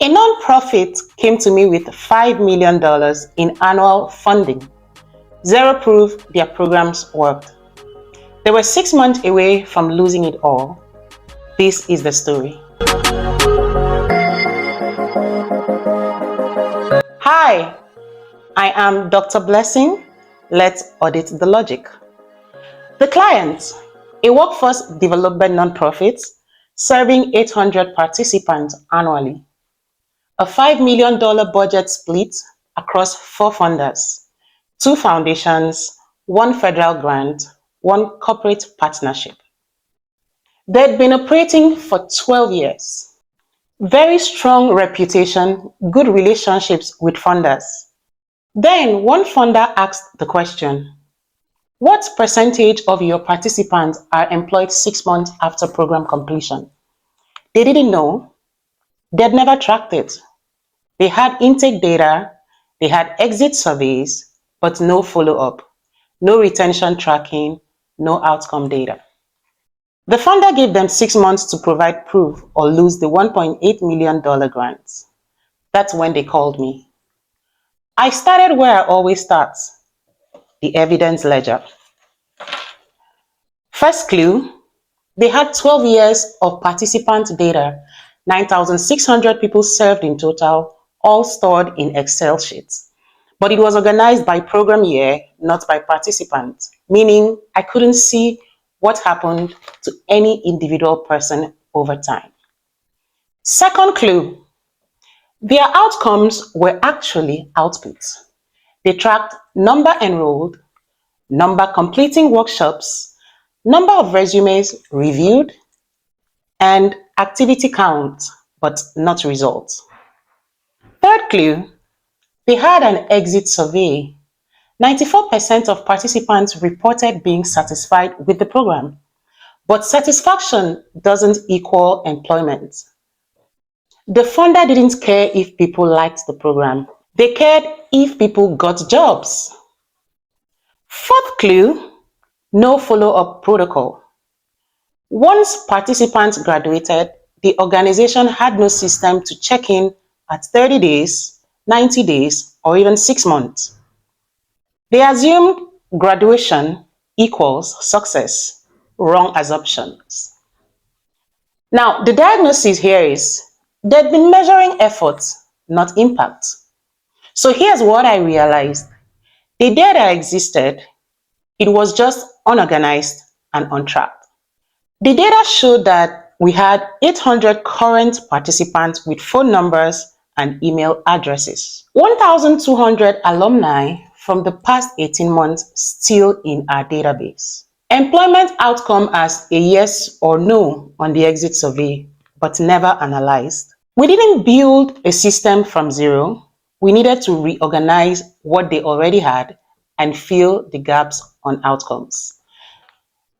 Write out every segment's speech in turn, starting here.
A non-profit came to me with $5 million in annual funding. Zero proof their programs worked. They were 6 months away from losing it all. This is the story. Hi, I am Dr. Blessing. Let's audit the logic. The client, a workforce development nonprofit serving 800 participants annually. A $5 million budget split across 4 funders, 2 foundations, 1 federal grant, 1 corporate partnership. They'd been operating for 12 years. Very strong reputation, good relationships with funders. Then one funder asked the question, what percentage of your participants are employed 6 months after program completion? They didn't know. They'd never tracked it. They had intake data, they had exit surveys, but no follow-up, no retention tracking, no outcome data. The funder gave them 6 months to provide proof or lose the $1.8 million grant. That's when they called me. I started where I always start, the evidence ledger. First clue, they had 12 years of participant data, 9,600 people served in total, all stored in Excel sheets. But it was organized by program year, not by participant, meaning I couldn't see what happened to any individual person over time. Second clue, their outcomes were actually outputs. They tracked number enrolled, number completing workshops, number of resumes reviewed, and activity count, but not results. Third clue, they had an exit survey. 94% of participants reported being satisfied with the program, but satisfaction doesn't equal employment. The funder didn't care if people liked the program. They cared if people got jobs. Fourth clue, no follow-up protocol. Once participants graduated, the organization had no system to check in at 30 days, 90 days, or even 6 months. They assumed graduation equals success. Wrong assumptions. Now, the diagnosis here is they've been measuring effort, not impact. So here's what I realized. The data existed, it was just unorganized and untracked. The data showed that we had 800 current participants with phone numbers and email addresses. 1,200 alumni from the past 18 months still in our database. Employment outcome as a yes or no on the exit survey, but never analyzed. We didn't build a system from zero. We needed to reorganize what they already had and fill the gaps on outcomes.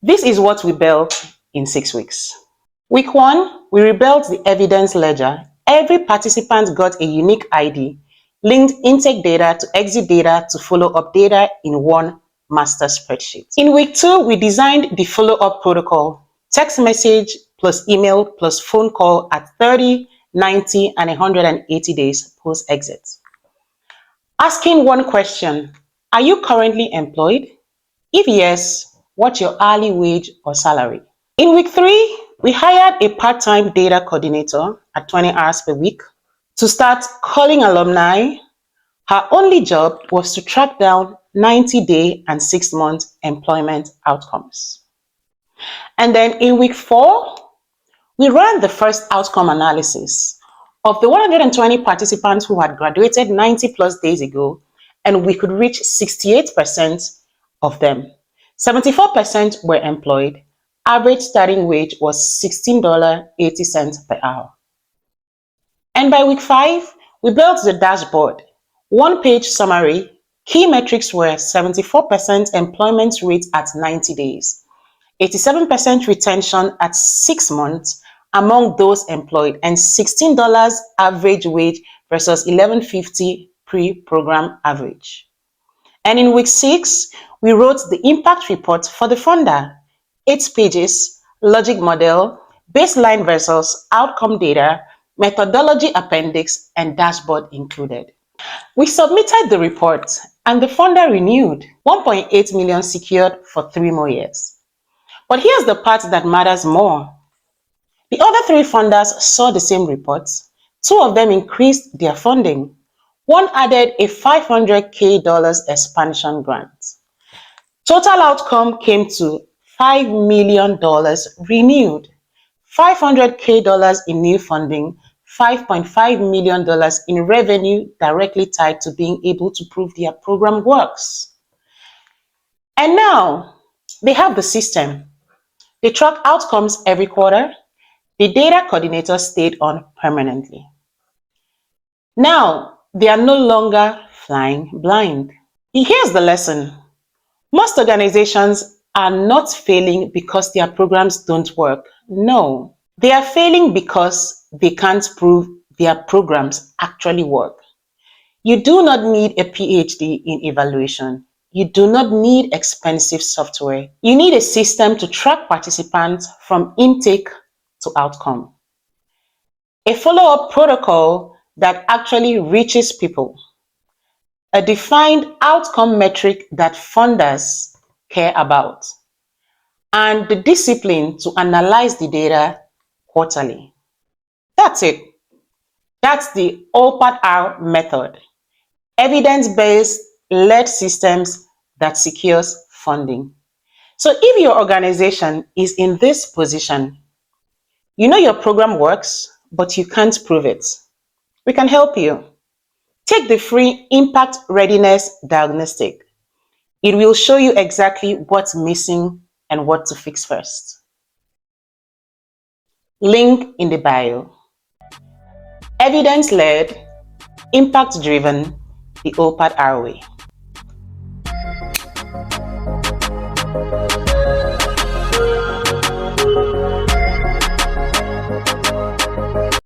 This is what we built in 6 weeks. Week 1, we rebuilt the evidence ledger. Every participant got a unique ID, linked intake data to exit data to follow-up data in one master spreadsheet. In week 2, we designed the follow-up protocol, text message plus email plus phone call at 30, 90, and 180 days post-exit. Asking one question, are you currently employed? If yes, what's your hourly wage or salary? In week 3, we hired a part-time data coordinator at 20 hours per week to start calling alumni. Her only job was to track down 90-day and 6-month employment outcomes. And then in week 4, we ran the first outcome analysis of the 120 participants who had graduated 90 plus days ago, and we could reach 68% of them. 74% were employed. Average starting wage was $16.80 per hour. And by week 5, we built the dashboard. 1-page summary. Key metrics were 74% employment rate at 90 days, 87% retention at 6 months among those employed, and $16 average wage versus $11.50 pre-program average. And in week 6, we wrote the impact report for the funder. 8 pages, logic model, baseline versus outcome data, methodology appendix, and dashboard included. We submitted the report and the funder renewed 1.8 million secured for 3 more years. But here's the part that matters more. The other 3 funders saw the same reports. 2 of them increased their funding. One added a $500K expansion grant. Total outcome came to $5 million renewed, $500K in new funding, $5.5 million in revenue directly tied to being able to prove their program works. And now they have the system. They track outcomes every quarter. The data coordinator stayed on permanently. Now they are no longer flying blind. Here's the lesson. Most organizations are not failing because their programs don't work. No, they are failing because they can't prove their programs actually work. You do not need a PhD in evaluation. You do not need expensive software. You need a system to track participants from intake to outcome. A follow-up protocol that actually reaches people. A defined outcome metric that funders care about. And the discipline to analyze the data quarterly. That's it. That's the OPAT-R method. Evidence-based led systems that secures funding. So if your organization is in this position, you know your program works, but you can't prove it. We can help you. Take the free Impact Readiness Diagnostic. It will show you exactly what's missing and what to fix first. Link in the bio. Evidence-led, impact-driven, the OPAT-R way.